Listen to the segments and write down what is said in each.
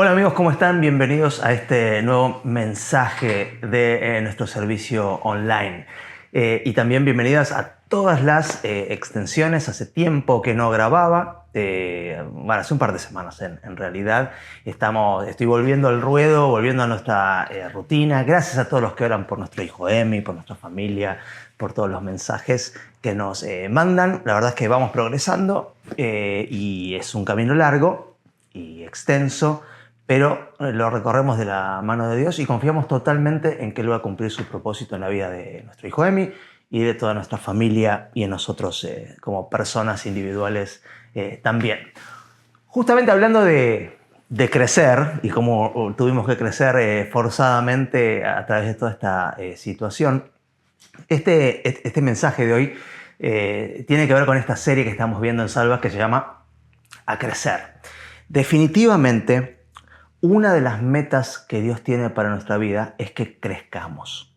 Hola amigos, ¿cómo están? Bienvenidos a este nuevo mensaje de nuestro servicio online. Y también bienvenidas a todas las extensiones. Hace tiempo que no grababa, hace un par de semanas en realidad. Estoy volviendo al ruedo, volviendo a nuestra rutina. Gracias a todos los que oran por nuestro hijo Emi, por nuestra familia, por todos los mensajes que nos mandan. La verdad es que vamos progresando y es un camino largo y extenso, pero lo recorremos de la mano de Dios y confiamos totalmente en que Él va a cumplir su propósito en la vida de nuestro hijo Emi y de toda nuestra familia y en nosotros como personas individuales también. Justamente hablando de crecer y cómo tuvimos que crecer forzadamente a través de toda esta situación, este mensaje de hoy tiene que ver con esta serie que estamos viendo en Salvas que se llama A Crecer. Definitivamente, una de las metas que Dios tiene para nuestra vida es que crezcamos.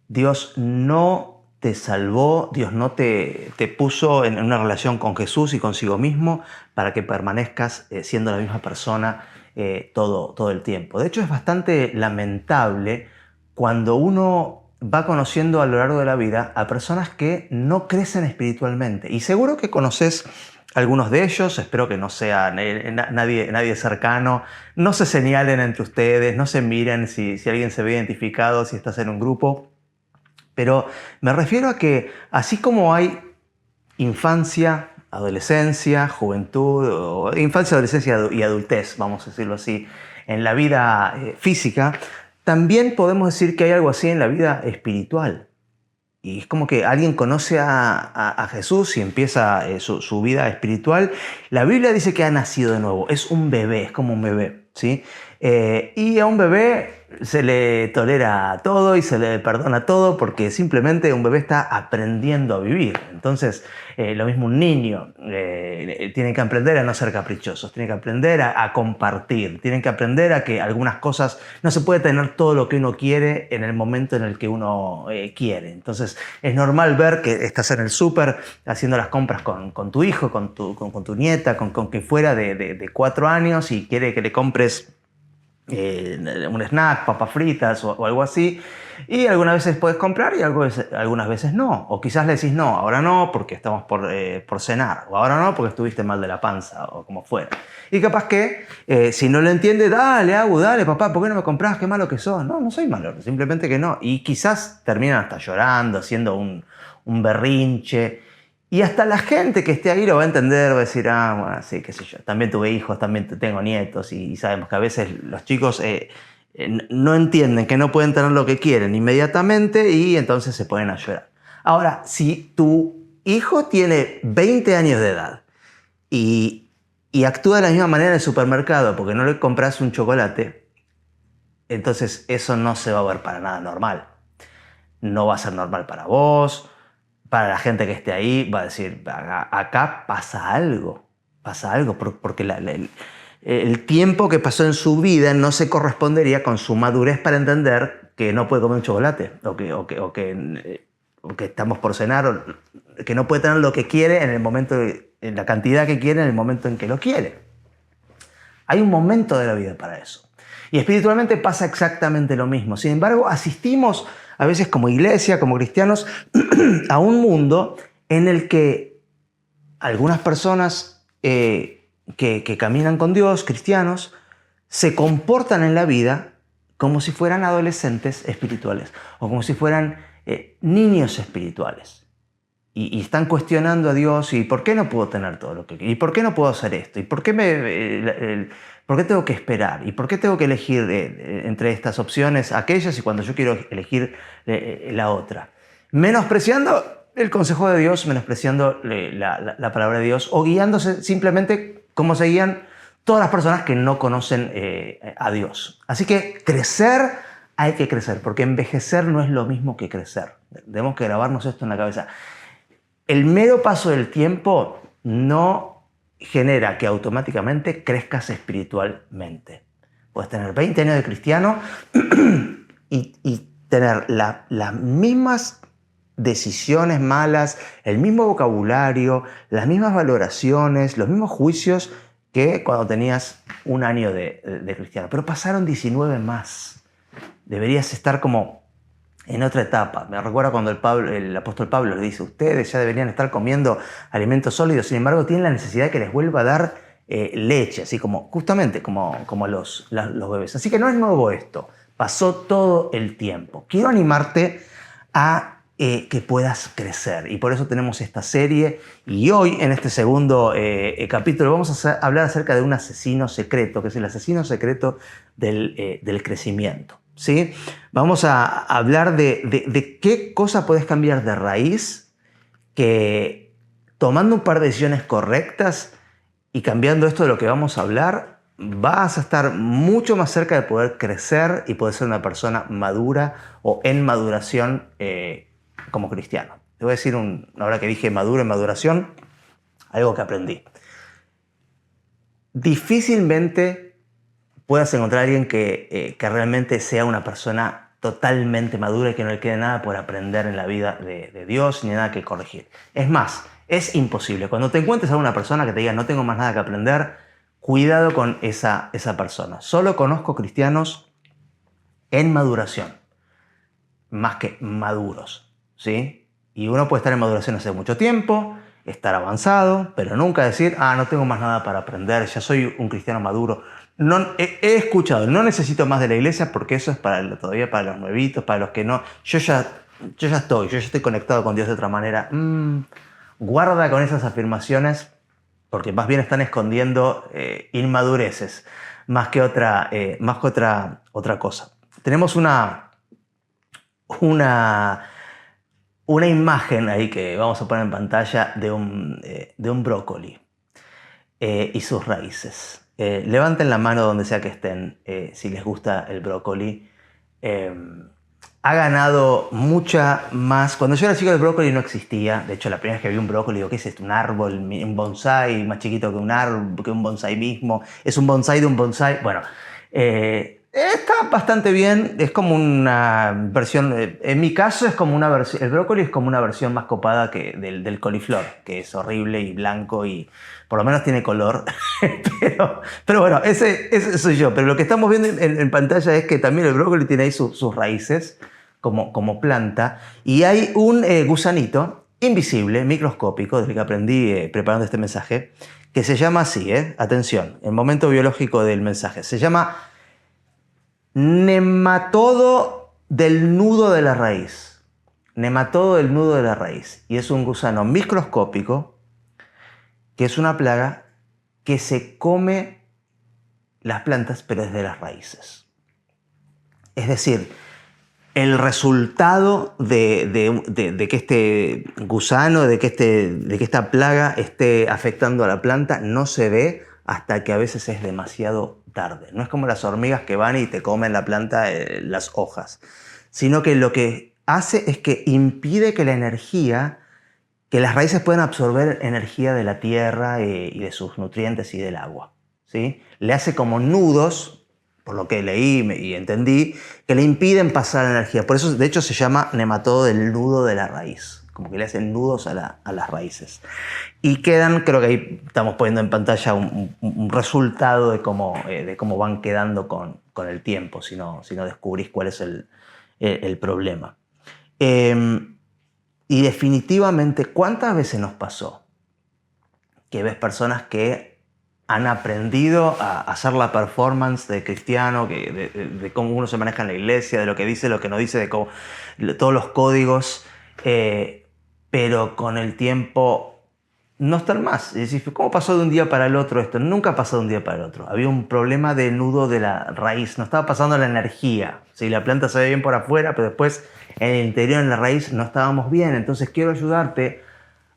Dios no te salvó, Dios no te puso en una relación con Jesús y consigo mismo para que permanezcas siendo la misma persona todo el tiempo. De hecho, es bastante lamentable cuando uno va conociendo a lo largo de la vida a personas que no crecen espiritualmente. Y seguro que conoces algunos de ellos, espero que no sea nadie cercano, no se señalen entre ustedes, no se miren si alguien se ve identificado, si estás en un grupo. Pero me refiero a que así como hay infancia, adolescencia, juventud, o infancia, adolescencia y adultez, vamos a decirlo así, en la vida física, también podemos decir que hay algo así en la vida espiritual. Y es como que alguien conoce a Jesús y empieza su vida espiritual. La Biblia dice que ha nacido de nuevo. Es un bebé, es como un bebé, ¿sí? Y a un bebé se le tolera todo y se le perdona todo porque simplemente un bebé está aprendiendo a vivir. Entonces, lo mismo un niño. Tiene que aprender a no ser caprichosos, tiene que aprender a compartir, tienen que aprender a que algunas cosas no se puede tener todo lo que uno quiere en el momento en el que uno quiere. Entonces, es normal ver que estás en el súper haciendo las compras con tu hijo, con tu nieta, con quien fuera de 4 años y quiere que le compres un snack, papas fritas o algo así, y algunas veces puedes comprar y algunas veces no, o quizás le decís no, ahora no porque estamos por cenar, o ahora no porque estuviste mal de la panza, o como fuera. Y capaz que si no lo entiende, dale papá, ¿por qué no me compras? Qué malo que sos. No soy malo, simplemente que no. Y quizás terminan hasta llorando, haciendo un berrinche. Y hasta la gente que esté ahí lo va a entender, va a decir, bueno, sí, qué sé yo, también tuve hijos, también tengo nietos, y sabemos que a veces los chicos no entienden que no pueden tener lo que quieren inmediatamente y entonces se ponen a llorar. Ahora, si tu hijo tiene 20 años de edad y actúa de la misma manera en el supermercado porque no le compras un chocolate, entonces eso no se va a ver para nada normal. No va a ser normal para vos. Para la gente que esté ahí va a decir, acá pasa algo porque el tiempo que pasó en su vida no se correspondería con su madurez para entender que no puede comer un chocolate o que estamos por cenar, o que no puede tener lo que quiere en el momento, en la cantidad que quiere en el momento en que lo quiere. Hay un momento de la vida para eso. Y espiritualmente pasa exactamente lo mismo. Sin embargo, asistimos a veces como iglesia, como cristianos, a un mundo en el que algunas personas que caminan con Dios, cristianos, se comportan en la vida como si fueran adolescentes espirituales o como si fueran niños espirituales. Y están cuestionando a Dios, ¿y por qué no puedo tener todo lo que quiero? ¿Y por qué no puedo hacer esto? ¿Y por qué tengo que esperar? ¿Y por qué tengo que elegir entre estas opciones aquellas y cuando yo quiero elegir la otra? Menospreciando el consejo de Dios, menospreciando la palabra de Dios o guiándose simplemente como se guían todas las personas que no conocen a Dios. Así que hay que crecer, porque envejecer no es lo mismo que crecer. Debemos que grabarnos esto en la cabeza. El mero paso del tiempo no genera que automáticamente crezcas espiritualmente. Puedes tener 20 años de cristiano y tener las mismas decisiones malas, el mismo vocabulario, las mismas valoraciones, los mismos juicios que cuando tenías un año de cristiano. Pero pasaron 19 más. Deberías estar como en otra etapa. Me recuerda cuando el apóstol Pablo le dice, ustedes ya deberían estar comiendo alimentos sólidos, sin embargo tienen la necesidad de que les vuelva a dar leche, así como justamente como los bebés. Así que no es nuevo esto, pasó todo el tiempo. Quiero animarte a que puedas crecer, y por eso tenemos esta serie, y hoy en este segundo capítulo vamos a hablar acerca de un asesino secreto, que es el asesino secreto del crecimiento. ¿Sí? Vamos a hablar de qué cosa puedes cambiar de raíz, que tomando un par de decisiones correctas y cambiando esto de lo que vamos a hablar, vas a estar mucho más cerca de poder crecer y poder ser una persona madura o en maduración como cristiano. Te voy a decir, ahora que dije maduro en maduración, algo que aprendí. Difícilmente puedas encontrar a alguien que realmente sea una persona totalmente madura y que no le quede nada por aprender en la vida de Dios ni nada que corregir. Es más, es imposible. Cuando te encuentres a una persona que te diga no tengo más nada que aprender, cuidado con esa persona. Solo conozco cristianos en maduración, más que maduros, ¿sí? Y uno puede estar en maduración hace mucho tiempo, estar avanzado, pero nunca decir, no tengo más nada para aprender, ya soy un cristiano maduro. No, he escuchado, no necesito más de la iglesia porque eso es todavía para los nuevitos, para los que no. Yo ya estoy conectado con Dios de otra manera. Guarda con esas afirmaciones porque más bien están escondiendo inmadureces más que otra cosa. Tenemos una imagen ahí que vamos a poner en pantalla de un brócoli y sus raíces. Levanten la mano donde sea que estén si les gusta el brócoli. Ha ganado mucha más. Cuando yo era chico el brócoli no existía. De hecho, la primera vez que vi un brócoli, digo, ¿qué es esto? Un árbol, un bonsái más chiquito que un árbol, que un bonsái mismo. Es un bonsái de un bonsái. Bueno, está bastante bien. Es como una versión, en mi caso es como una versión, el brócoli es como una versión más copada que del coliflor, que es horrible y blanco y por lo menos tiene color. pero bueno, ese soy yo. Pero lo que estamos viendo en pantalla es que también el brócoli tiene ahí sus raíces como planta, y hay un gusanito invisible, microscópico, del que aprendí preparando este mensaje, que se llama así, atención, el momento biológico del mensaje, se llama nematodo del nudo de la raíz. Nematodo del nudo de la raíz. Y es un gusano microscópico que es una plaga que se come las plantas, pero desde las raíces. Es decir, el resultado de que este gusano, de que esta plaga esté afectando a la planta, no se ve hasta que a veces es demasiado tarde. No es como las hormigas que van y te comen la planta, las hojas, sino que lo que hace es que impide que la energía, que las raíces puedan absorber energía de la tierra y de sus nutrientes y del agua, ¿sí? Le hace como nudos, por lo que leí y entendí, que le impiden pasar la energía. Por eso, de hecho, se llama nematodo del nudo de la raíz, como que le hacen nudos a las raíces. Y quedan, creo que ahí estamos poniendo en pantalla un resultado de cómo van quedando con el tiempo, si no descubrís cuál es el problema. Y definitivamente, ¿cuántas veces nos pasó que ves personas que han aprendido a hacer la performance de cristiano, de cómo uno se maneja en la iglesia, de lo que dice, lo que no dice, de cómo, todos los códigos, pero con el tiempo no están más? Y decís, ¿cómo pasó de un día para el otro esto? Nunca pasó de un día para el otro. Había un problema de nudo de la raíz, no estaba pasando la energía. ¿Sí? La planta se ve bien por afuera, pero después en el interior, en la raíz, no estábamos bien. Entonces quiero ayudarte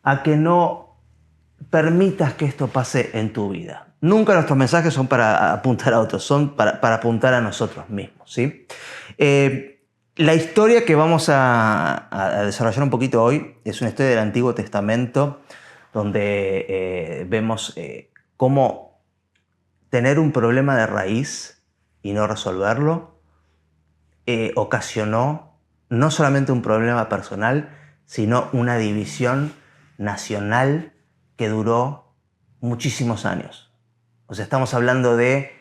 a que no permitas que esto pase en tu vida. Nunca nuestros mensajes son para apuntar a otros, son para apuntar a nosotros mismos, ¿sí? La historia que vamos a desarrollar un poquito hoy es una historia del Antiguo Testamento donde vemos cómo tener un problema de raíz y no resolverlo ocasionó no solamente un problema personal, sino una división nacional que duró muchísimos años. O sea, estamos hablando de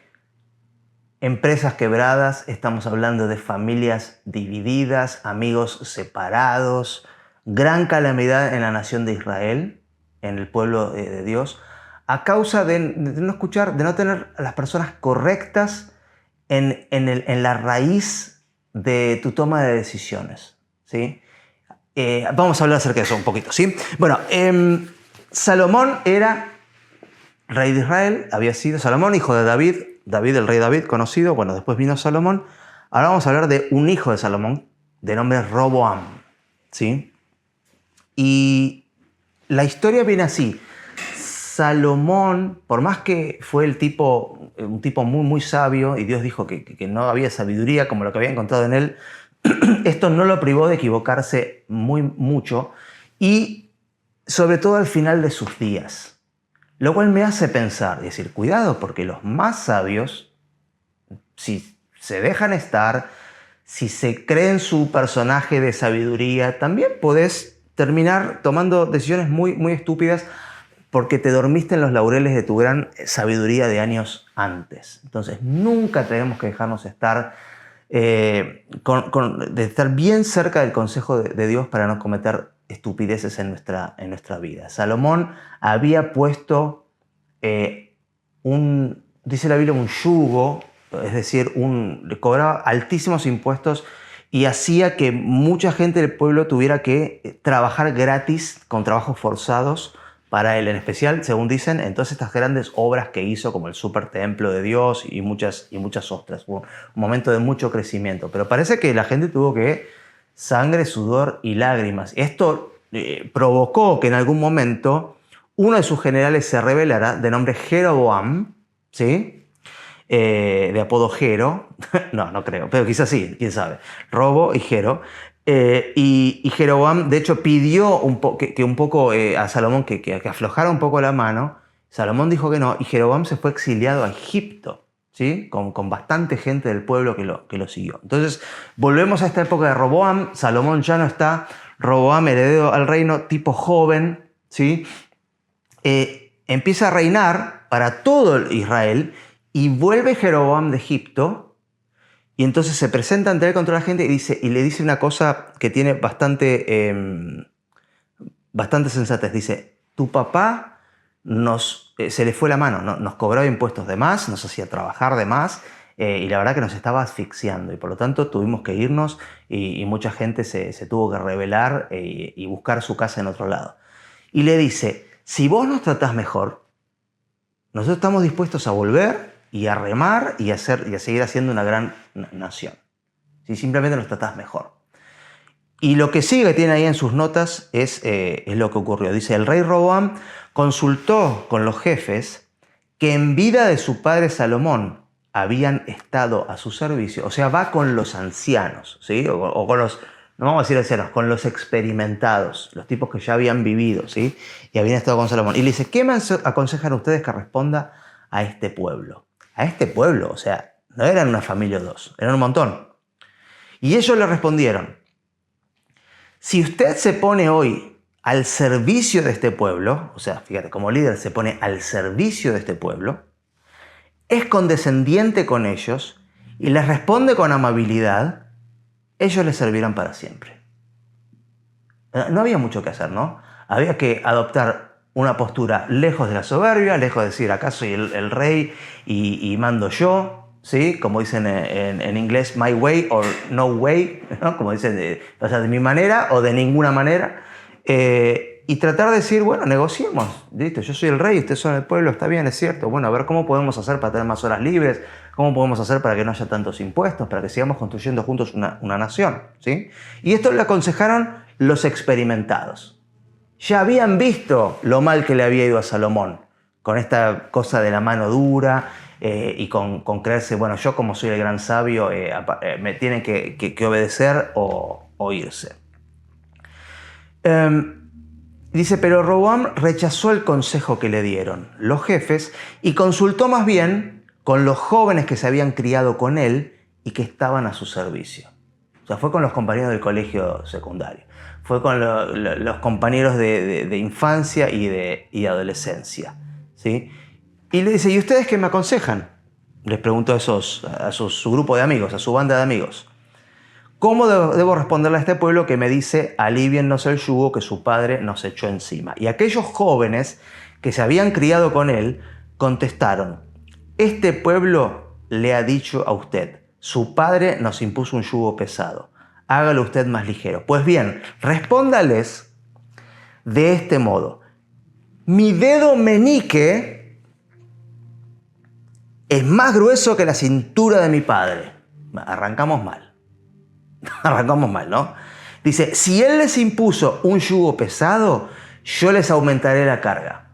empresas quebradas, estamos hablando de familias divididas, amigos separados, gran calamidad en la nación de Israel, en el pueblo de Dios, a causa de no escuchar, de no tener a las personas correctas en la raíz de tu toma de decisiones, ¿sí? Vamos a hablar acerca de eso un poquito, ¿sí? Bueno, Salomón era rey de Israel, había sido Salomón, hijo de David, el rey David, conocido, bueno, después vino Salomón. Ahora vamos a hablar de un hijo de Salomón, de nombre Roboam, ¿sí? Y la historia viene así. Salomón, por más que fue un tipo muy, muy sabio, y Dios dijo que no había sabiduría como lo que había encontrado en él, esto no lo privó de equivocarse mucho, y sobre todo al final de sus días. Lo cual me hace pensar, y decir, cuidado, porque los más sabios, si se dejan estar, si se creen su personaje de sabiduría, también podés terminar tomando decisiones muy, muy estúpidas porque te dormiste en los laureles de tu gran sabiduría de años antes. Entonces, nunca tenemos que dejarnos estar, de estar bien cerca del consejo de Dios para no cometer estupideces en nuestra vida. Salomón había puesto dice la Biblia, un yugo, es decir, le cobraba altísimos impuestos y hacía que mucha gente del pueblo tuviera que trabajar gratis con trabajos forzados para él, en especial, según dicen, en todas estas grandes obras que hizo, como el super templo de Dios y muchas otras. Fue un momento de mucho crecimiento, pero parece que la gente tuvo que sangre, sudor y lágrimas. Esto provocó que en algún momento uno de sus generales se rebelara, de nombre Jeroboam, ¿sí? De apodo Jero, no creo, pero quizás sí, quién sabe, Robo y Jero. Y Jeroboam, de hecho, pidió que un poco a Salomón que aflojara un poco la mano. Salomón dijo que no, y Jeroboam se fue exiliado a Egipto, ¿sí? Con bastante gente del pueblo que lo siguió. Entonces, volvemos a esta época de Roboam. Salomón ya no está. Roboam, heredero al reino, tipo joven, ¿sí? Empieza a reinar para todo Israel y vuelve Jeroboam de Egipto. Y entonces se presenta ante él contra la gente y le dice una cosa que tiene bastante sensatez. Dice, tu papá se le fue la mano, nos cobraba impuestos de más, nos hacía trabajar de más y la verdad que nos estaba asfixiando. Y por lo tanto tuvimos que irnos y mucha gente se tuvo que rebelar y buscar su casa en otro lado. Y le dice, si vos nos tratás mejor, nosotros estamos dispuestos a volver y a remar y a seguir haciendo una gran nación. Si simplemente nos tratás mejor. Y lo que sigue tiene ahí en sus notas es lo que ocurrió. Dice, el rey Roboam consultó con los jefes que en vida de su padre Salomón habían estado a su servicio. O sea, va con los ancianos, ¿sí? O con los, no vamos a decir ancianos, con los experimentados, los tipos que ya habían vivido, ¿sí? Y habían estado con Salomón. Y le dice, ¿qué me aconsejan ustedes que responda a este pueblo? A este pueblo, o sea, no eran una familia o dos, eran un montón. Y ellos le respondieron, si usted se pone hoy al servicio de este pueblo, o sea, fíjate, como líder se pone al servicio de este pueblo, es condescendiente con ellos y les responde con amabilidad, ellos les servirán para siempre. No había mucho que hacer, ¿no? Había que adoptar una postura lejos de la soberbia, lejos de decir, acá soy el rey y mando yo, ¿sí? Como dicen en inglés, my way or no way, ¿no? Como dicen, o sea, de mi manera o de ninguna manera. Y tratar de decir, bueno, negociemos, listo, yo soy el rey, ustedes son el pueblo, está bien, es cierto, bueno, a ver cómo podemos hacer para tener más horas libres, cómo podemos hacer para que no haya tantos impuestos, para que sigamos construyendo juntos una nación, ¿sí? Y esto le aconsejaron los experimentados. Ya habían visto lo mal que le había ido a Salomón, con esta cosa de la mano dura y con creerse, bueno, yo como soy el gran sabio, me tienen que obedecer o irse. Dice, pero Roboam rechazó el consejo que le dieron los jefes y consultó más bien con los jóvenes que se habían criado con él y que estaban a su servicio. O sea, fue con los compañeros del colegio secundario. Fue con los compañeros de infancia y de adolescencia, ¿sí? Y le dice, ¿y ustedes qué me aconsejan? Les preguntó a su grupo de amigos, a su banda de amigos. ¿Cómo debo responderle a este pueblo que me dice, aliviennos el yugo que su padre nos echó encima? Y aquellos jóvenes que se habían criado con él contestaron, este pueblo le ha dicho a usted, su padre nos impuso un yugo pesado, hágalo usted más ligero. Pues bien, respóndales de este modo, mi dedo meñique es más grueso que la cintura de mi padre. Arrancamos mal. Arrancamos mal, ¿no? Dice, si él les impuso un yugo pesado, yo les aumentaré la carga.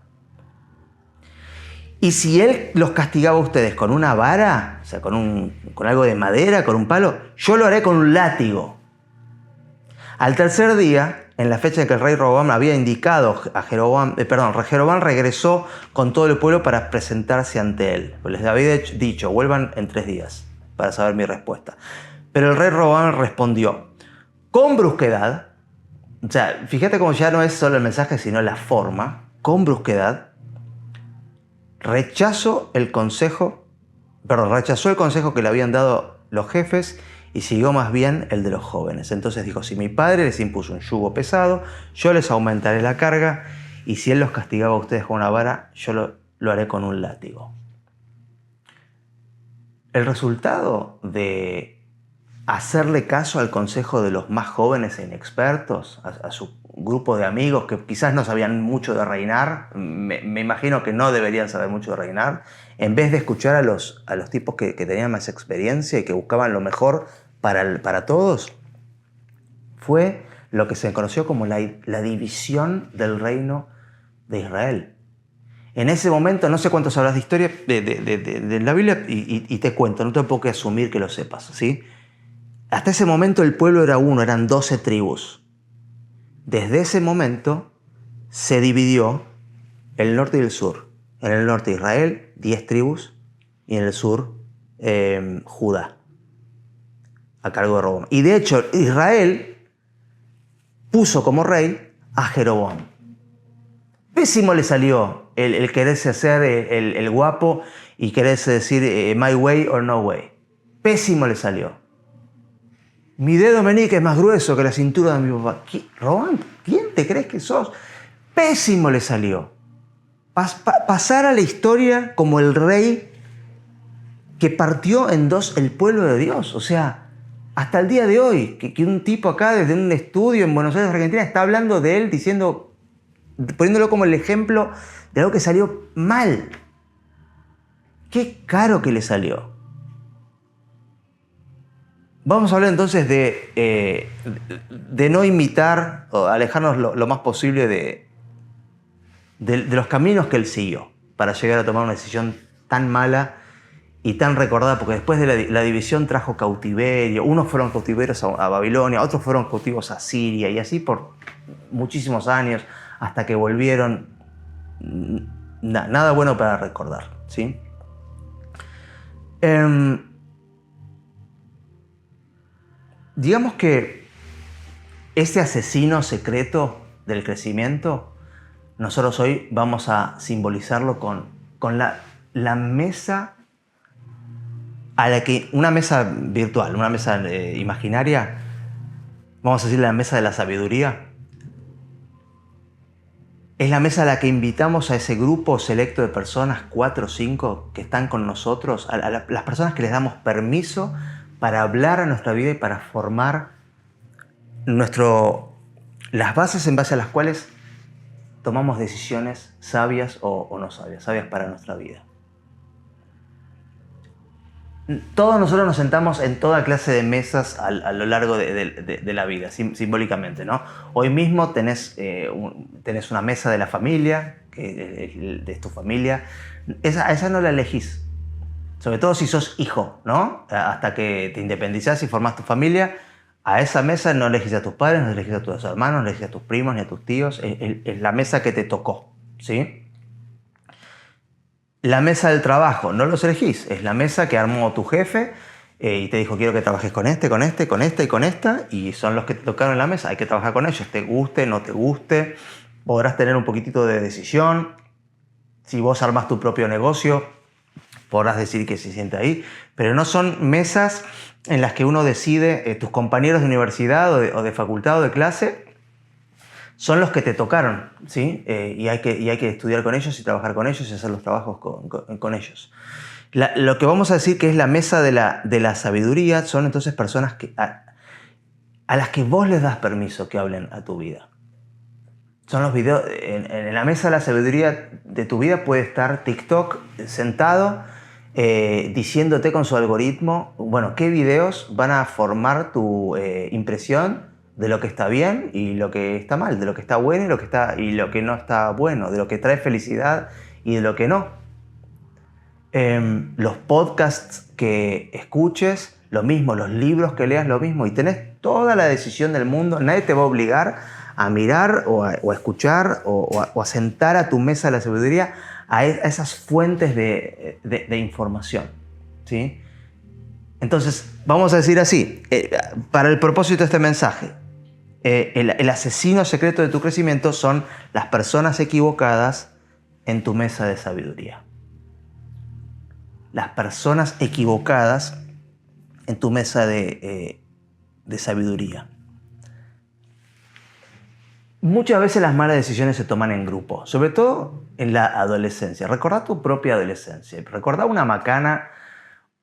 Y si él los castigaba a ustedes con una vara, o sea, con algo de madera, con un palo, yo lo haré con un látigo. Al tercer día, en la fecha en que el rey Roboam había indicado a Jeroboam, Jeroboam regresó con todo el pueblo para presentarse ante él. Pues les había dicho, vuelvan en 3 días para saber mi respuesta. Pero el rey Roboam respondió con brusquedad, o sea, fíjate cómo ya no es solo el mensaje, sino la forma, con brusquedad, rechazó el consejo que le habían dado los jefes y siguió más bien el de los jóvenes. Entonces dijo, si mi padre les impuso un yugo pesado, yo les aumentaré la carga, y si él los castigaba a ustedes con una vara, yo lo haré con un látigo. El resultado de hacerle caso al consejo de los más jóvenes e inexpertos, a su grupo de amigos que quizás no sabían mucho de reinar, me imagino que no deberían saber mucho de reinar, en vez de escuchar a los tipos que tenían más experiencia y que buscaban lo mejor para todos, fue lo que se conoció como la división del reino de Israel. En ese momento, no sé cuánto sabrás de historia de la Biblia, y te cuento, no te puedo que asumir que lo sepas, ¿sí? Hasta ese momento el pueblo era uno, eran 12 tribus. Desde ese momento se dividió el norte y el sur. En el norte Israel, 10 tribus, y en el sur Judá, a cargo de Roboam. Y de hecho Israel puso como rey a Jeroboam. Pésimo le salió el quererse hacer el guapo y quererse decir my way or no way. Pésimo le salió. Mi dedo meñique es más grueso que la cintura de mi papá. Roboam, ¿quién te crees que sos? Pésimo le salió. Pasar a la historia como el rey que partió en dos el pueblo de Dios. O sea, hasta el día de hoy, que un tipo acá desde un estudio en Buenos Aires, Argentina, está hablando de él, poniéndolo como el ejemplo de algo que salió mal. Qué caro que le salió. Vamos a hablar entonces de no imitar o alejarnos lo más posible de los caminos que él siguió para llegar a tomar una decisión tan mala y tan recordada, porque después de la división trajo cautiverio. Unos fueron cautiverios a Babilonia, otros fueron cautivos a Siria, y así por muchísimos años, hasta que volvieron. Nada bueno para recordar, ¿sí? Digamos que ese asesino secreto del crecimiento, nosotros hoy vamos a simbolizarlo con la mesa una mesa virtual, una mesa imaginaria, vamos a decir la mesa de la sabiduría. Es la mesa a la que invitamos a ese grupo selecto de personas, 4 o 5, que están con nosotros, las personas que les damos permiso para hablar a nuestra vida y para formar las bases en base a las cuales tomamos decisiones sabias o no sabias para nuestra vida. Todos nosotros nos sentamos en toda clase de mesas a lo largo de la vida, simbólicamente, ¿no? Hoy mismo tenés una mesa de la familia, que es tu familia. Esa no la elegís, sobre todo si sos hijo, ¿no? Hasta que te independizás y formás tu familia, a esa mesa no elegís a tus padres, no elegís a tus hermanos, no elegís a tus primos ni a tus tíos. Es la mesa que te tocó, ¿sí? La mesa del trabajo, no los elegís, es la mesa que armó tu jefe y te dijo quiero que trabajes con este, con esta y con esta, y son los que te tocaron en la mesa, hay que trabajar con ellos, te guste, no te guste, podrás tener un poquitito de decisión, Si vos armas tu propio negocio, podrás decir que se siente ahí, pero no son mesas en las que uno decide, tus compañeros de universidad o de facultad o de clase, son los que te tocaron, ¿sí? Y hay que estudiar con ellos y trabajar con ellos y hacer los trabajos con ellos. Lo que vamos a decir que es la mesa de la sabiduría son entonces personas a las que vos les das permiso que hablen a tu vida. Son los videos, en la mesa de la sabiduría de tu vida puede estar TikTok sentado diciéndote con su algoritmo, bueno, qué videos van a formar tu impresión de lo que está bien y lo que está mal, de lo que está bueno y lo que no está bueno, de lo que trae felicidad y de lo que no. Los podcasts que escuches, lo mismo, los libros que leas, lo mismo, y tenés toda la decisión del mundo, nadie te va a obligar a mirar o a escuchar o a sentar a tu mesa de la sabiduría a esas fuentes de información, ¿sí? Entonces, vamos a decir así, para el propósito de este mensaje, el asesino secreto de tu crecimiento son las personas equivocadas en tu mesa de sabiduría. Las personas equivocadas en tu mesa de sabiduría. Muchas veces las malas decisiones se toman en grupo, sobre todo en la adolescencia. Recordá tu propia adolescencia. Recordá una macana,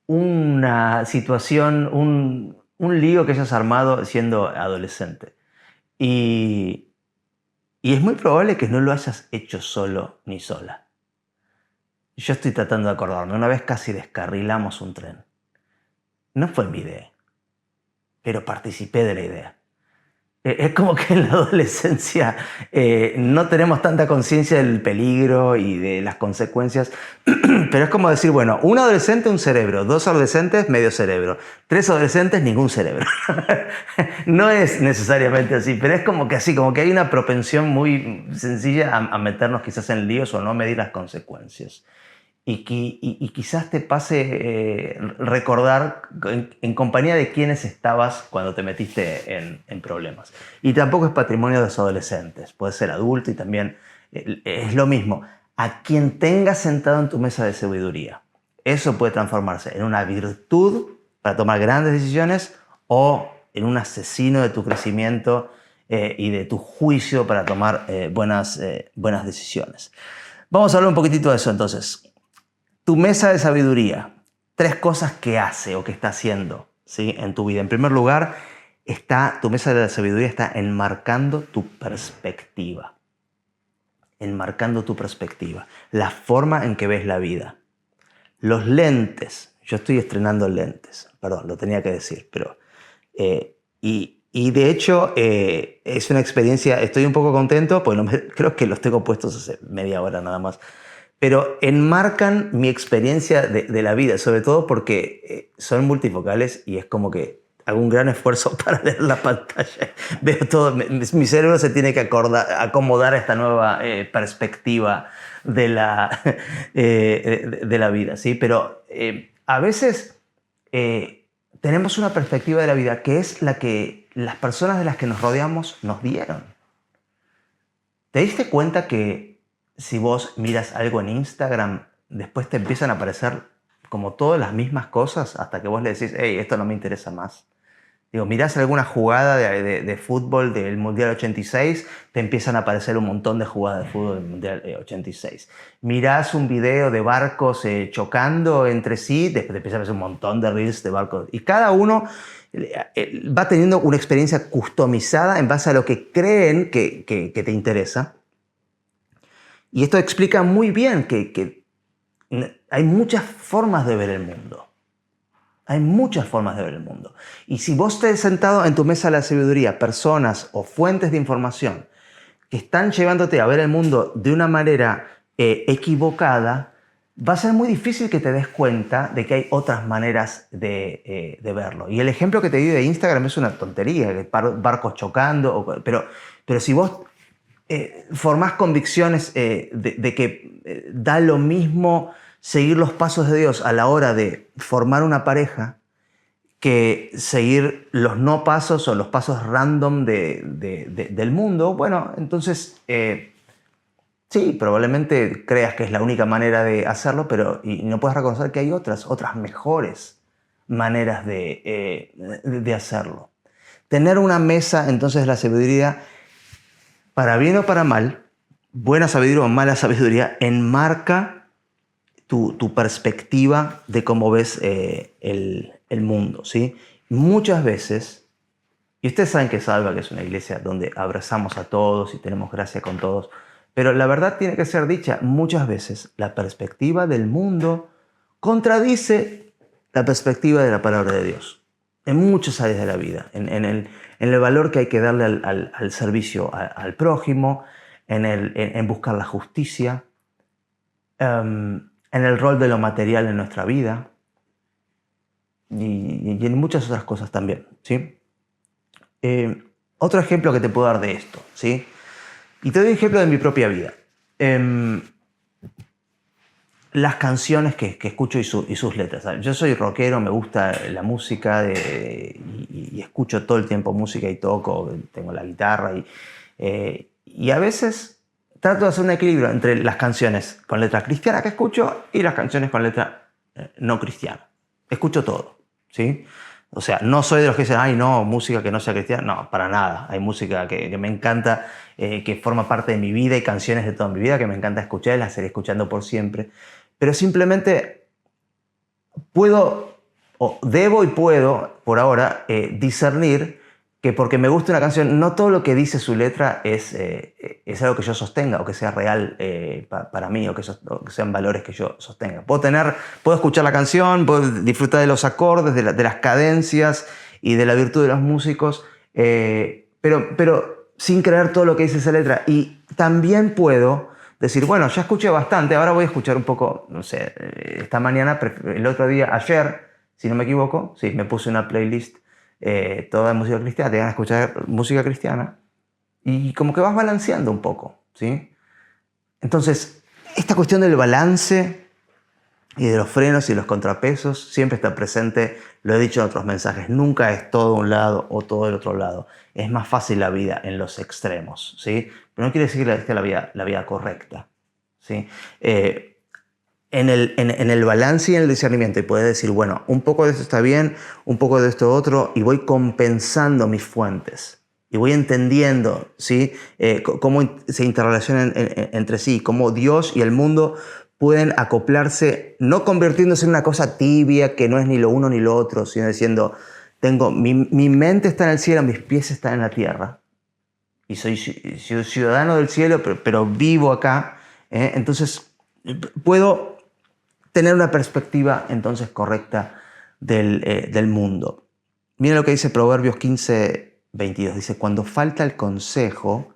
una situación, un lío que hayas armado siendo adolescente. Y es muy probable que no lo hayas hecho solo ni sola. Yo estoy tratando de acordarme. Una vez casi descarrilamos un tren. No fue mi idea, pero participé de la idea. Es como que en la adolescencia no tenemos tanta conciencia del peligro y de las consecuencias, pero es como decir, bueno, un adolescente, un cerebro, 2 adolescentes, medio cerebro, 3 adolescentes, ningún cerebro. No es necesariamente así, pero es como que así, como que hay una propensión muy sencilla a meternos quizás en líos o no medir las consecuencias. Y quizás te pase recordar en compañía de quiénes estabas cuando te metiste en problemas. Y tampoco es patrimonio de los adolescentes, puede ser adulto y también es lo mismo. A quien tengas sentado en tu mesa de sabiduría, eso puede transformarse en una virtud para tomar grandes decisiones o en un asesino de tu crecimiento y de tu juicio para tomar buenas decisiones. Vamos a hablar un poquitito de eso entonces. Tu mesa de sabiduría, 3 cosas que hace o que está haciendo, ¿sí?, en tu vida. En primer lugar, tu mesa de la sabiduría está enmarcando tu perspectiva. Enmarcando tu perspectiva, la forma en que ves la vida. Los lentes, yo estoy estrenando lentes, perdón, lo tenía que decir, pero... Y de hecho es una experiencia, estoy un poco contento, porque creo que los tengo puestos hace media hora nada más. Pero enmarcan mi experiencia de la vida, sobre todo porque son multifocales y es como que hago un gran esfuerzo para leer la pantalla. Veo todo, mi cerebro se tiene que acomodar a esta nueva perspectiva de la vida, ¿sí? Pero a veces tenemos una perspectiva de la vida que es la que las personas de las que nos rodeamos nos dieron. ¿Te diste cuenta que si vos miras algo en Instagram, después te empiezan a aparecer como todas las mismas cosas hasta que vos le decís, hey, esto no me interesa más? Digo, mirás alguna jugada de fútbol del Mundial 86, te empiezan a aparecer un montón de jugadas de fútbol del Mundial 86. Mirás un video de barcos chocando entre sí, te empieza a aparecer un montón de reels de barcos. Y cada uno va teniendo una experiencia customizada en base a lo que creen que te interesa. Y esto explica muy bien que hay muchas formas de ver el mundo. Hay muchas formas de ver el mundo. Y si vos te has sentado en tu mesa de la sabiduría personas o fuentes de información que están llevándote a ver el mundo de una manera equivocada, va a ser muy difícil que te des cuenta de que hay otras maneras de verlo. Y el ejemplo que te di de Instagram es una tontería, barcos chocando, pero si vos formás convicciones de que da lo mismo seguir los pasos de Dios a la hora de formar una pareja que seguir los no pasos o los pasos random del mundo, bueno, entonces Sí, probablemente creas que es la única manera de hacerlo, pero y no puedes reconocer que hay otras mejores maneras de hacerlo. Tener una mesa, entonces, de la sabiduría, para bien o para mal, buena sabiduría o mala sabiduría, enmarca tu perspectiva de cómo ves el mundo, ¿sí? Muchas veces, y ustedes saben que Salva, que es una iglesia donde abrazamos a todos y tenemos gracia con todos, pero la verdad tiene que ser dicha, muchas veces la perspectiva del mundo contradice la perspectiva de la palabra de Dios. En muchas áreas de la vida, en el valor que hay que darle al servicio al prójimo, en buscar la justicia, en el rol de lo material en nuestra vida y en muchas otras cosas también, ¿sí? Otro ejemplo que te puedo dar de esto, ¿sí? Y te doy un ejemplo de mi propia vida. Las canciones que escucho y sus letras. Yo soy rockero, me gusta la música y escucho todo el tiempo música y toco, tengo la guitarra y a veces trato de hacer un equilibrio entre las canciones con letra cristiana que escucho y las canciones con letra no cristiana. Escucho todo, ¿sí? O sea, no soy de los que dicen, ay, no, música que no sea cristiana. No, para nada. Hay música que me encanta, que forma parte de mi vida y canciones de toda mi vida que me encanta escuchar y las seguiré escuchando por siempre. Pero simplemente puedo, o debo y puedo, por ahora, discernir que porque me gusta una canción, no todo lo que dice su letra es algo que yo sostenga o que sea real para mí o que sean valores que yo sostenga. Puedo escuchar la canción, puedo disfrutar de los acordes, de las cadencias y de la virtud de los músicos, pero sin creer todo lo que dice esa letra. Y también puedo decir, bueno, ya escuché bastante, ahora voy a escuchar un poco, no sé, esta mañana, el otro día, ayer, si no me equivoco, sí, me puse una playlist toda de música cristiana, te van a escuchar música cristiana y como que vas balanceando un poco, ¿sí? Entonces, esta cuestión del balance y de los frenos y los contrapesos siempre está presente, lo he dicho en otros mensajes, nunca es todo un lado o todo el otro lado. Es más fácil la vida en los extremos, ¿sí? Pero no quiere decir que esté la vida correcta, ¿sí? En el balance y en el discernimiento, y puedes decir, bueno, un poco de esto está bien, un poco de esto otro, y voy compensando mis fuentes. Y voy entendiendo, ¿sí? Cómo se interrelacionan entre sí, cómo Dios y el mundo pueden acoplarse, no convirtiéndose en una cosa tibia que no es ni lo uno ni lo otro, sino diciendo, mi mente está en el cielo, mis pies están en la tierra. Y soy ciudadano del cielo, pero vivo acá. Entonces, puedo tener una perspectiva entonces correcta del mundo. Miren lo que dice Proverbios 15:22. Dice, cuando falta el consejo,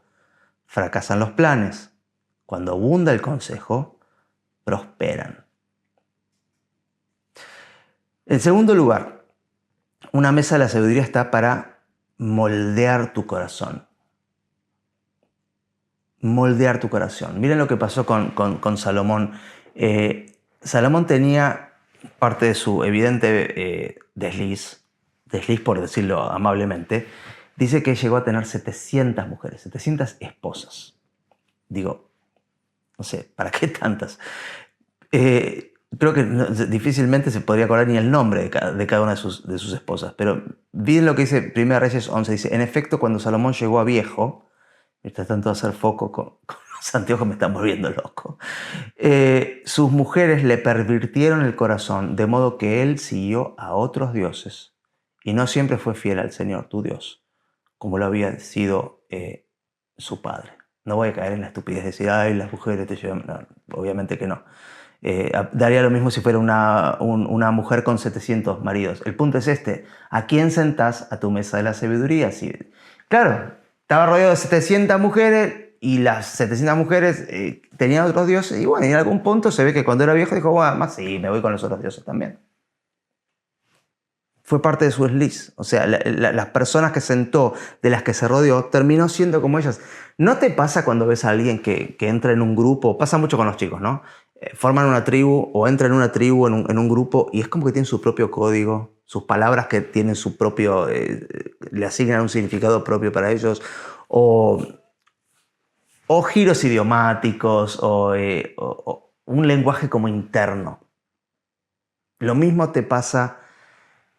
fracasan los planes. Cuando abunda el consejo, prosperan. En segundo lugar, una mesa de la sabiduría está para moldear tu corazón. Moldear tu corazón. Miren lo que pasó con Salomón. Salomón tenía parte de su evidente desliz por decirlo amablemente, dice que llegó a tener 700 mujeres, 700 esposas. Digo, no sé, ¿para qué tantas? Creo que difícilmente se podría acordar ni el nombre de cada una de sus esposas, pero miren lo que dice 1 Reyes 11, dice, en efecto, cuando Salomón llegó a viejo, está tratando de hacer foco con los anteojos, me están volviendo loco, sus mujeres le pervirtieron el corazón, de modo que él siguió a otros dioses y no siempre fue fiel al Señor, tu Dios, como lo había sido su padre. No voy a caer en la estupidez de decir, ay, las mujeres te llevan. No, obviamente que no. Daría lo mismo si fuera una mujer con 700 maridos. El punto es este, ¿a quién sentás a tu mesa de la sabiduría? Claro, estaba rodeado de 700 mujeres y las 700 mujeres tenían otros dioses y bueno, en algún punto se ve que cuando era viejo dijo, bueno, más sí, me voy con los otros dioses también. Fue parte de su desliz. O sea, las personas que sentó, de las que se rodeó, terminó siendo como ellas. ¿No te pasa cuando ves a alguien que entra en un grupo? Pasa mucho con los chicos, ¿no? Forman una tribu o entran en una tribu, en un grupo, y es como que tienen su propio código, sus palabras que tienen su propio, le asignan un significado propio para ellos, o o giros idiomáticos o un lenguaje como interno. Lo mismo te pasa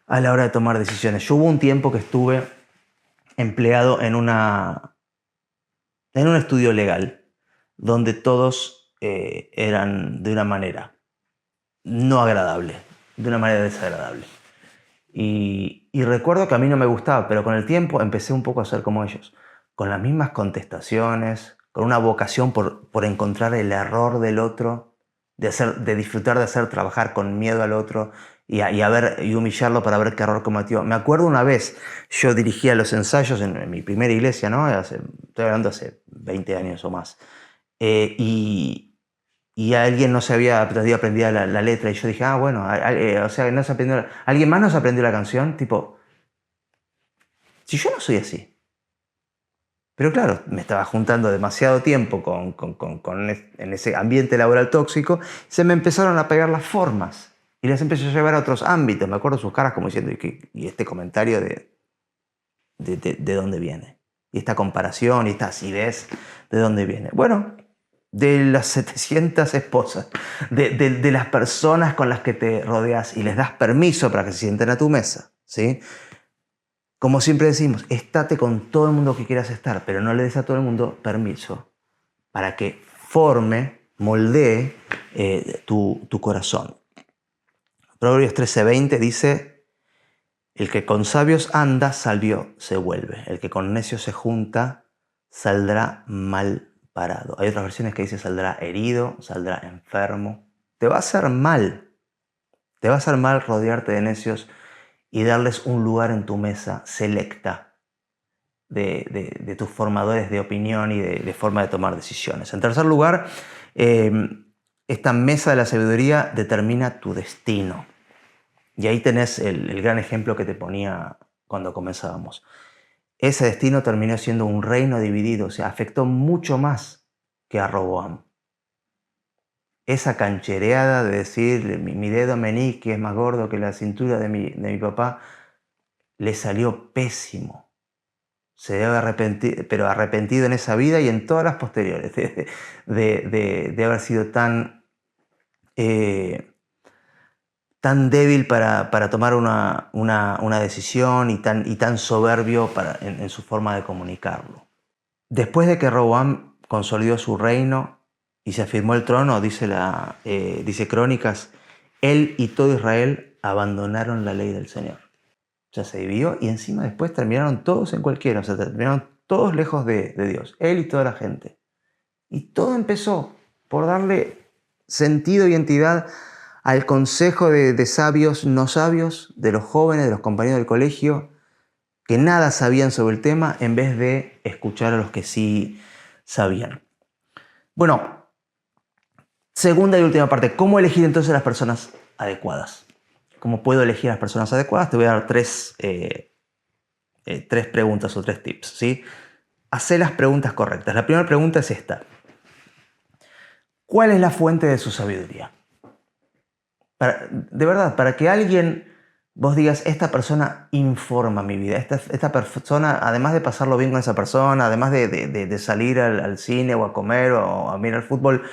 a la hora de tomar decisiones. Yo hubo un tiempo que estuve empleado en un estudio legal donde todos eran de una manera no agradable, de una manera desagradable. Y recuerdo que a mí no me gustaba, pero con el tiempo empecé un poco a ser como ellos, con las mismas contestaciones, con una vocación por encontrar el error del otro, de disfrutar de hacer trabajar con miedo al otro y humillarlo para ver qué error cometió. Me acuerdo una vez, yo dirigía los ensayos en mi primera iglesia, ¿no? Estoy hablando hace 20 años o más. Y alguien no se había aprendido la letra y yo dije, bueno, o sea, no se aprendió, ¿alguien más no se aprendió la canción? Tipo, si yo no soy así. Pero claro, me estaba juntando demasiado tiempo en ese ambiente laboral tóxico, se me empezaron a pegar las formas y las empecé a llevar a otros ámbitos. Me acuerdo sus caras como diciendo, ¿y este comentario de dónde viene? Y esta comparación y esta acidez, ¿de dónde viene? Bueno, de las 700 esposas, de las personas con las que te rodeas y les das permiso para que se sienten a tu mesa, ¿sí? Como siempre decimos, estate con todo el mundo que quieras estar, pero no le des a todo el mundo permiso para que moldee tu corazón. Proverbios 13:20 dice, el que con sabios anda, sabio se vuelve. El que con necios se junta, saldrá mal parado. Hay otras versiones que dice saldrá herido, saldrá enfermo. Te va a hacer mal. Te va a hacer mal rodearte de necios y darles un lugar en tu mesa selecta de tus formadores de opinión y de forma de tomar decisiones. En tercer lugar, esta mesa de la sabiduría determina tu destino. Y ahí tenés el gran ejemplo que te ponía cuando comenzábamos. Ese destino terminó siendo un reino dividido, o sea, afectó mucho más que a Roboam. Esa canchereada de decir mi dedo meñique es más gordo que la cintura de mi papá, le salió pésimo. Se debe arrepentir, pero arrepentido en esa vida y en todas las posteriores, de haber sido tan débil para tomar una decisión y tan soberbio en su forma de comunicarlo. Después de que Roboam consolidó su reino y se afirmó el trono, dice Crónicas, él y todo Israel abandonaron la ley del Señor. O sea, se dividió y encima después terminaron todos en cualquiera, o sea, terminaron todos lejos de Dios, él y toda la gente. Y todo empezó por darle sentido y entidad al consejo de sabios no sabios, de los jóvenes, de los compañeros del colegio, que nada sabían sobre el tema, en vez de escuchar a los que sí sabían. Bueno, segunda y última parte, ¿cómo elegir entonces las personas adecuadas? ¿Cómo puedo elegir a las personas adecuadas? Te voy a dar tres preguntas o 3 tips, ¿sí? Hacé las preguntas correctas. La primera pregunta es esta. ¿Cuál es la fuente de su sabiduría? De verdad, para que vos digas, esta persona informa mi vida, esta persona, además de pasarlo bien con esa persona, además de salir al cine o a comer o a mirar fútbol,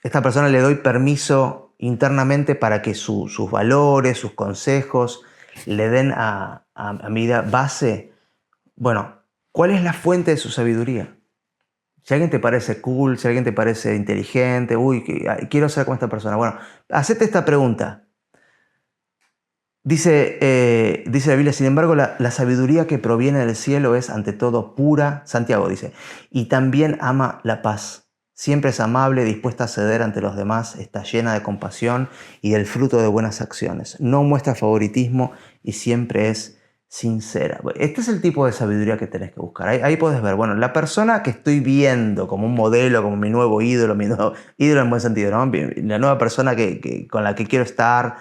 esta persona le doy permiso internamente para que sus valores, sus consejos le den a mi vida base. Bueno, ¿cuál es la fuente de su sabiduría? Si alguien te parece cool, si alguien te parece inteligente, quiero ser como esta persona. Bueno, hacete esta pregunta. Dice la Biblia, sin embargo, la sabiduría que proviene del cielo es ante todo pura, Santiago dice, y también ama la paz. Siempre es amable, dispuesta a ceder ante los demás, está llena de compasión y del fruto de buenas acciones. No muestra favoritismo y siempre es sincera. Este es el tipo de sabiduría que tenés que buscar. Ahí podés ver, bueno, la persona que estoy viendo como un modelo, como mi nuevo ídolo en buen sentido, ¿no? La nueva persona con la que quiero estar,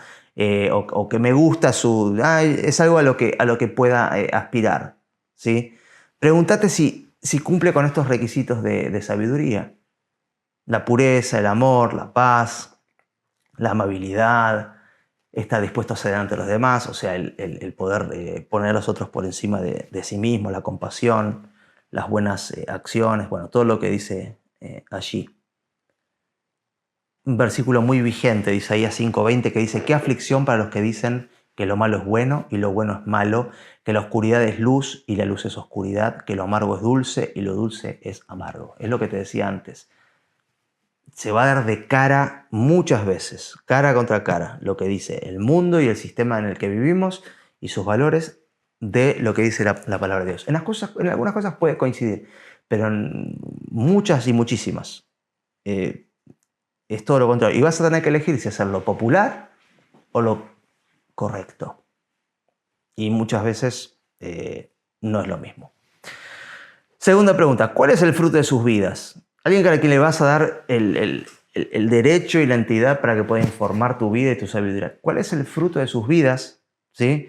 o que me gusta es algo a lo que pueda aspirar, ¿sí? Pregúntate si cumple con estos requisitos de sabiduría. La pureza, el amor, la paz, la amabilidad, está dispuesto a ceder ante los demás, o sea, el poder poner a los otros por encima de sí mismo, la compasión, las buenas acciones, bueno, todo lo que dice allí. Un versículo muy vigente de Isaías 5:20 que dice: qué aflicción para los que dicen que lo malo es bueno y lo bueno es malo, que la oscuridad es luz y la luz es oscuridad, que lo amargo es dulce y lo dulce es amargo. Es lo que te decía antes. Se va a dar de cara muchas veces, cara contra cara, lo que dice el mundo y el sistema en el que vivimos y sus valores de lo que dice la palabra de Dios. En algunas cosas puede coincidir, pero en muchas y muchísimas es todo lo contrario. Y vas a tener que elegir si hacer lo popular o lo correcto. Y muchas veces no es lo mismo. Segunda pregunta: ¿cuál es el fruto de sus vidas? Alguien a quien le vas a dar el derecho y la entidad para que pueda informar tu vida y tu sabiduría. ¿Cuál es el fruto de sus vidas? ¿Sí?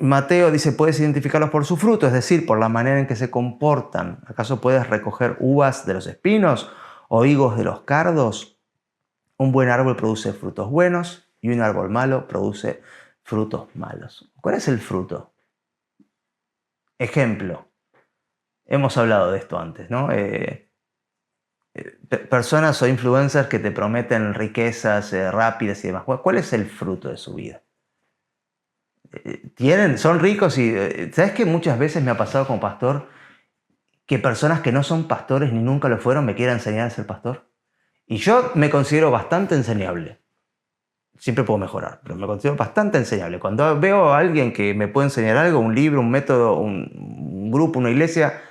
Mateo dice: puedes identificarlos por su fruto, es decir, por la manera en que se comportan. ¿Acaso puedes recoger uvas de los espinos o higos de los cardos? Un buen árbol produce frutos buenos y un árbol malo produce frutos malos. ¿Cuál es el fruto? Ejemplo. Hemos hablado de esto antes, ¿no? Personas o influencers que te prometen riquezas rápidas y demás. ¿Cuál es el fruto de su vida? Son ricos y... ¿Sabes que muchas veces me ha pasado como pastor que personas que no son pastores ni nunca lo fueron me quieran enseñar a ser pastor? Y yo me considero bastante enseñable. Siempre puedo mejorar, pero me considero bastante enseñable. Cuando veo a alguien que me puede enseñar algo, un libro, un método, un grupo, una iglesia,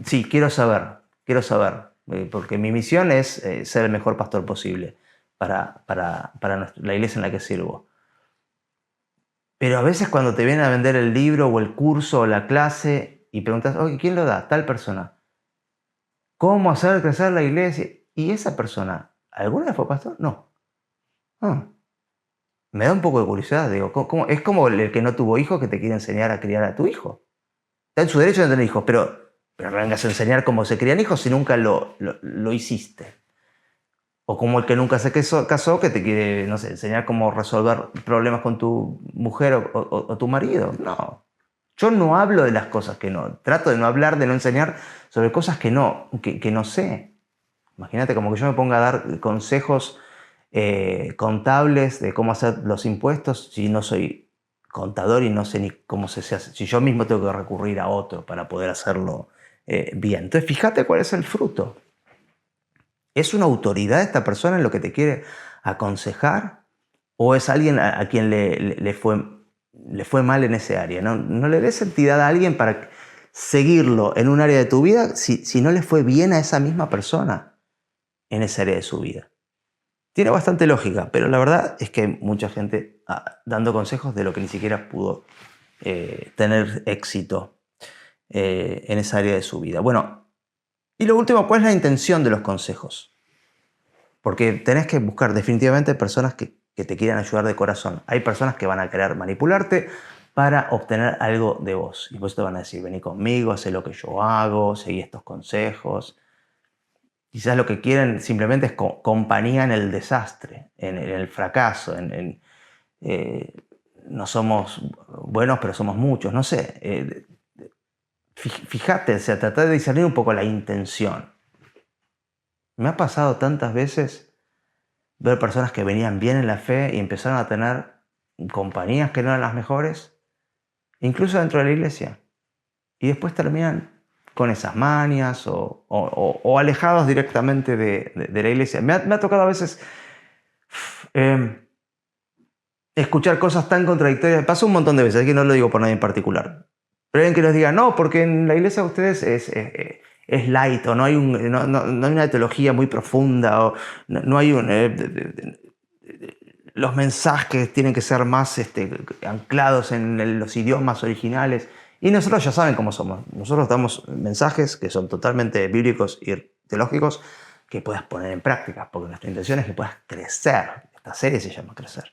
sí, quiero saber, porque mi misión es ser el mejor pastor posible para la iglesia en la que sirvo. Pero a veces cuando te vienen a vender el libro o el curso o la clase y preguntas: oye, ¿quién lo da? Tal persona. ¿Cómo hacer crecer la iglesia? ¿Y esa persona alguna vez fue pastor? No. Me da un poco de curiosidad. Digo, ¿cómo? Es como el que no tuvo hijos que te quiere enseñar a criar a tu hijo. Está en su derecho de tener hijos, pero no vengas a enseñar cómo se crían hijos si nunca lo hiciste. O como el que nunca se casó que te quiere, no sé, enseñar cómo resolver problemas con tu mujer o tu marido. No. Yo no hablo de las cosas que no. Trato de no hablar, de no enseñar sobre cosas que no sé. Imagínate como que yo me ponga a dar consejos contables de cómo hacer los impuestos si no soy contador y no sé ni cómo se hace. Si yo mismo tengo que recurrir a otro para poder hacerlo bien. Entonces, fíjate cuál es el fruto. ¿Es una autoridad esta persona en lo que te quiere aconsejar? ¿O es alguien a quien le fue mal en ese área? No le des entidad a alguien para seguirlo en un área de tu vida si no le fue bien a esa misma persona en esa área de su vida. Tiene bastante lógica, pero la verdad es que hay mucha gente dando consejos de lo que ni siquiera pudo tener éxito en esa área de su vida. Bueno, y lo último, ¿cuál es la intención de los consejos? Porque tenés que buscar definitivamente personas que te quieran ayudar de corazón. Hay personas que van a querer manipularte para obtener algo de vos. Y vos te van a decir: vení conmigo, haz lo que yo hago, seguí estos consejos. Quizás lo que quieren simplemente es compañía en el desastre, en el fracaso, no somos buenos, pero somos muchos, no sé. Fíjate, o sea, tratar de discernir un poco la intención. Me ha pasado tantas veces ver personas que venían bien en la fe y empezaron a tener compañías que no eran las mejores, incluso dentro de la iglesia, y después terminan con esas manias o alejados directamente de la iglesia. Me ha tocado a veces escuchar cosas tan contradictorias. Pasó un montón de veces, que no lo digo por nadie en particular. Pero alguien que nos diga: no, porque en la iglesia de ustedes es light, o no hay una teología muy profunda, o no hay los mensajes tienen que ser más anclados en los idiomas originales. Y nosotros ya saben cómo somos. Nosotros damos mensajes que son totalmente bíblicos y teológicos que puedas poner en práctica, porque nuestra intención es que puedas crecer. Esta serie se llama Crecer.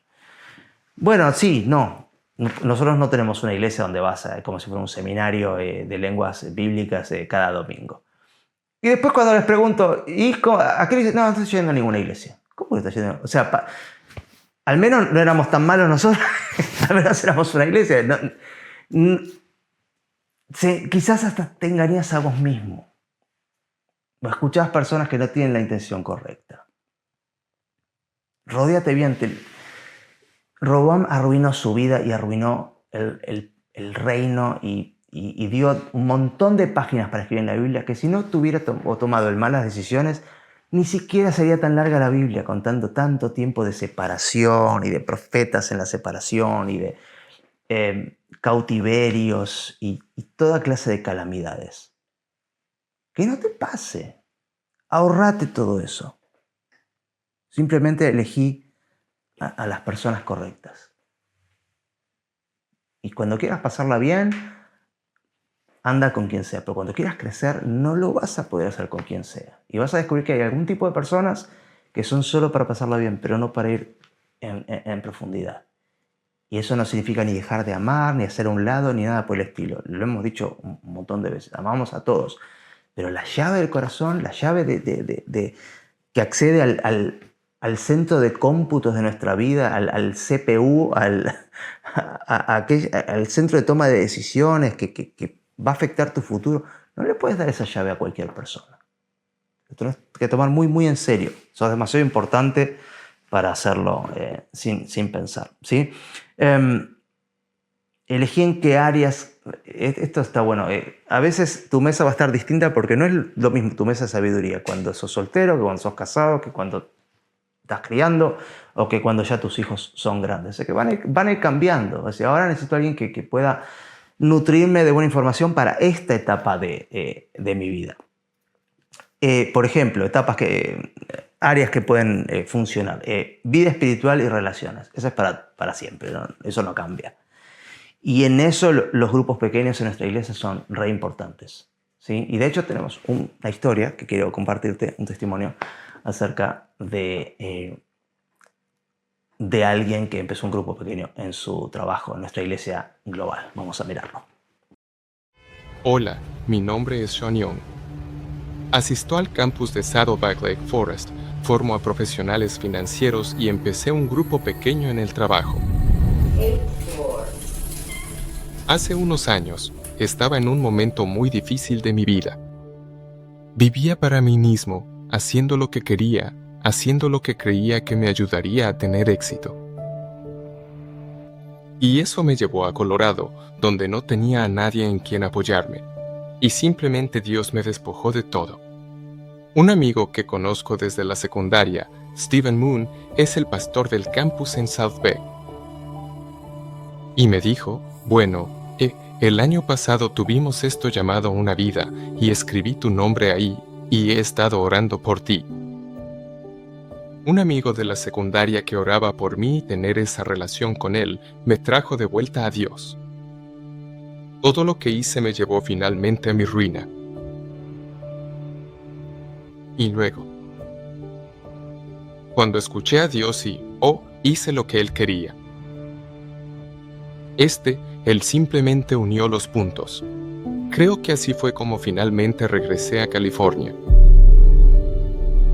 Bueno, sí, no. Nosotros no tenemos una iglesia donde vas como si fuera un seminario de lenguas bíblicas cada domingo. Y después cuando les pregunto: ¿y a qué iglesia? No estoy yendo a ninguna iglesia. ¿Cómo que estás yendo? O sea, al menos no éramos tan malos nosotros. Al menos éramos una iglesia. quizás hasta te engañas a vos mismo. O escuchás personas que no tienen la intención correcta. Rodéate bien. Roboam arruinó su vida y arruinó el reino y dio un montón de páginas para escribir en la Biblia que si no tuviera tomado malas decisiones, ni siquiera sería tan larga la Biblia, contando tanto tiempo de separación y de profetas en la separación y de cautiverios y toda clase de calamidades. Que no te pase. Ahorrate todo eso. Simplemente elegí a las personas correctas. Y cuando quieras pasarla bien, anda con quien sea. Pero cuando quieras crecer, no lo vas a poder hacer con quien sea. Y vas a descubrir que hay algún tipo de personas que son solo para pasarla bien, pero no para ir en profundidad. Y eso no significa ni dejar de amar, ni hacer a un lado, ni nada por el estilo. Lo hemos dicho un montón de veces. Amamos a todos. Pero la llave del corazón, la llave que accede al centro de cómputos de nuestra vida, al CPU, al centro de toma de decisiones que va a afectar tu futuro, no le puedes dar esa llave a cualquier persona. Lo tienes que tomar muy, muy en serio. Eso es demasiado importante para hacerlo sin pensar, ¿sí? Elegí en qué áreas. Esto está bueno. A veces tu mesa va a estar distinta porque no es lo mismo tu mesa de sabiduría cuando sos soltero, que cuando sos casado, que cuando estás criando o que cuando ya tus hijos son grandes. O sea, que van a ir cambiando. O sea, ahora necesito a alguien que pueda nutrirme de buena información para esta etapa de mi vida. Por ejemplo, áreas que pueden funcionar. Vida espiritual y relaciones. Eso es para siempre, ¿no? Eso no cambia. Y en eso los grupos pequeños en nuestra iglesia son re importantes, ¿sí? Y de hecho tenemos una historia que quiero compartirte, un testimonio acerca de alguien que empezó un grupo pequeño en su trabajo en nuestra iglesia global. Vamos a mirarlo. Hola, mi nombre es Sean Young. Asisto al campus de Saddleback Lake Forest, formo a profesionales financieros y empecé un grupo pequeño en el trabajo. Hace unos años, estaba en un momento muy difícil de mi vida. Vivía para mí mismo, haciendo lo que quería, haciendo lo que creía que me ayudaría a tener éxito. Y eso me llevó a Colorado, donde no tenía a nadie en quien apoyarme, y simplemente Dios me despojó de todo. Un amigo que conozco desde la secundaria, Stephen Moon, es el pastor del campus en South Bay. Y me dijo, bueno, el año pasado tuvimos esto llamado una vida, y escribí tu nombre ahí, y he estado orando por ti. Un amigo de la secundaria que oraba por mí y tener esa relación con él, me trajo de vuelta a Dios. Todo lo que hice me llevó finalmente a mi ruina. Y luego, cuando escuché a Dios hice lo que Él quería. Él simplemente unió los puntos. Creo que así fue como finalmente regresé a California.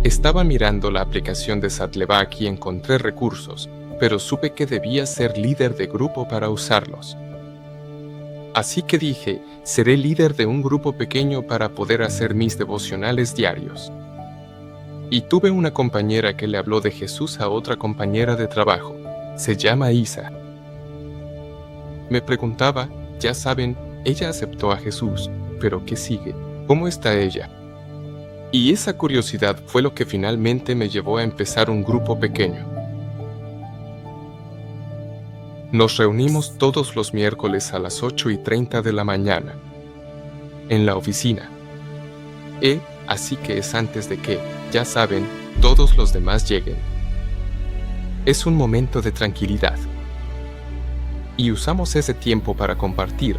Estaba mirando la aplicación de Saddleback y encontré recursos, pero supe que debía ser líder de grupo para usarlos. Así que dije, seré líder de un grupo pequeño para poder hacer mis devocionales diarios. Y tuve una compañera que le habló de Jesús a otra compañera de trabajo. Se llama Isa. Me preguntaba, ya saben, ella aceptó a Jesús, pero ¿qué sigue? ¿Cómo está ella? Y esa curiosidad fue lo que finalmente me llevó a empezar un grupo pequeño. Nos reunimos todos los miércoles a las 8:30 de la mañana, en la oficina. Así que es antes de que, ya saben, todos los demás lleguen. Es un momento de tranquilidad. Y usamos ese tiempo para compartir,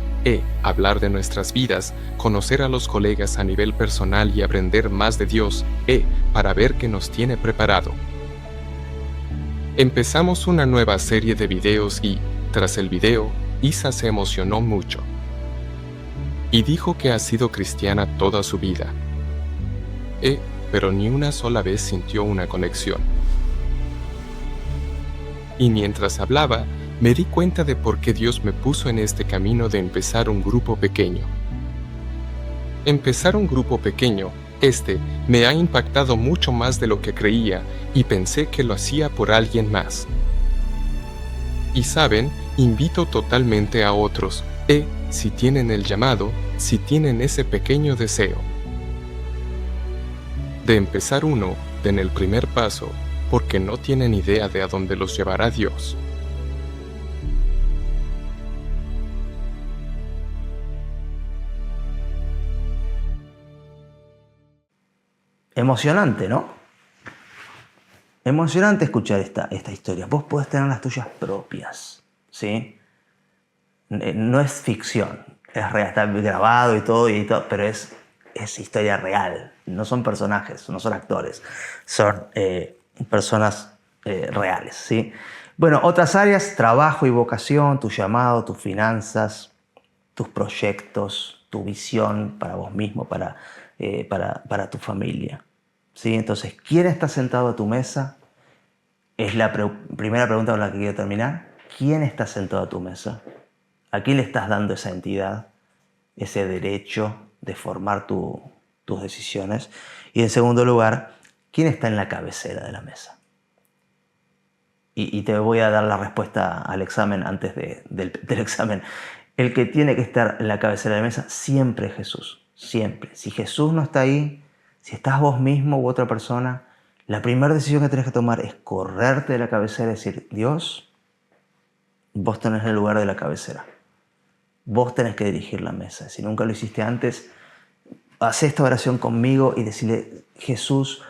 hablar de nuestras vidas, conocer a los colegas a nivel personal y aprender más de Dios, para ver qué nos tiene preparado. Empezamos una nueva serie de videos y, tras el video, Isa se emocionó mucho. Y dijo que ha sido cristiana toda su vida. Pero ni una sola vez sintió una conexión. Y mientras hablaba, me di cuenta de por qué Dios me puso en este camino de empezar un grupo pequeño. Empezar un grupo pequeño, me ha impactado mucho más de lo que creía y pensé que lo hacía por alguien más. Y saben, invito totalmente a otros, si tienen el llamado, si tienen ese pequeño deseo de empezar uno, den el primer paso, porque no tienen idea de a dónde los llevará Dios. Emocionante, ¿no? Emocionante escuchar esta historia. Vos podés tener las tuyas propias, ¿sí? No es ficción, es real, está grabado y todo, pero es historia real. No son personajes, no son actores, son personas reales, ¿sí? Bueno, otras áreas: trabajo y vocación, tu llamado, tus finanzas, tus proyectos, tu visión para vos mismo, para tu familia, ¿sí? Entonces, ¿quién está sentado a tu mesa? Es la primera pregunta con la que quiero terminar. ¿Quién está sentado a tu mesa? ¿A quién le estás dando esa entidad, ese derecho de formar tus decisiones? Y en segundo lugar, ¿quién está en la cabecera de la mesa? Y te voy a dar la respuesta al examen antes del examen. El que tiene que estar en la cabecera de la mesa siempre es Jesús. Siempre. Si Jesús no está ahí, si estás vos mismo u otra persona, la primera decisión que tenés que tomar es correrte de la cabecera y decir: Dios, vos tenés el lugar de la cabecera. Vos tenés que dirigir la mesa. Si nunca lo hiciste antes, haz esta oración conmigo y decirle: Jesús,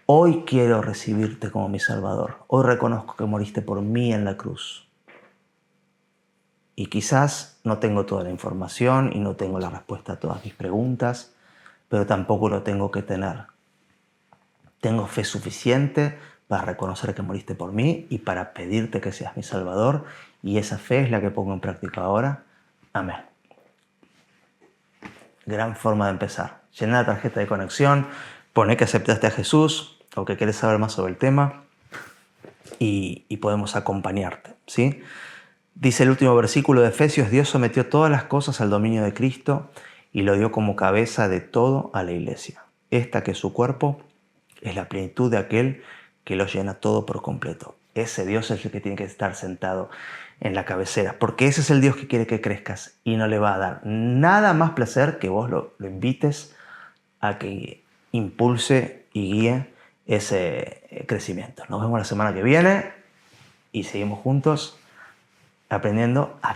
hoy quiero recibirte como mi Salvador. Hoy reconozco que moriste por mí en la cruz. Y quizás no tengo toda la información y no tengo la respuesta a todas mis preguntas, pero tampoco lo tengo que tener. Tengo fe suficiente para reconocer que moriste por mí y para pedirte que seas mi Salvador, y esa fe es la que pongo en práctica ahora. Amén. Gran forma de empezar. Llená la tarjeta de conexión, poné que aceptaste a Jesús o que querés saber más sobre el tema y podemos acompañarte, ¿sí? Dice el último versículo de Efesios: Dios sometió todas las cosas al dominio de Cristo y lo dio como cabeza de todo a la iglesia. Esta, que es su cuerpo, es la plenitud de aquel que lo llena todo por completo. Ese Dios es el que tiene que estar sentado en la cabecera, porque ese es el Dios que quiere que crezcas y no le va a dar nada más placer que vos lo invites a que impulse y guíe ese crecimiento. Nos vemos la semana que viene y seguimos juntos aprendiendo a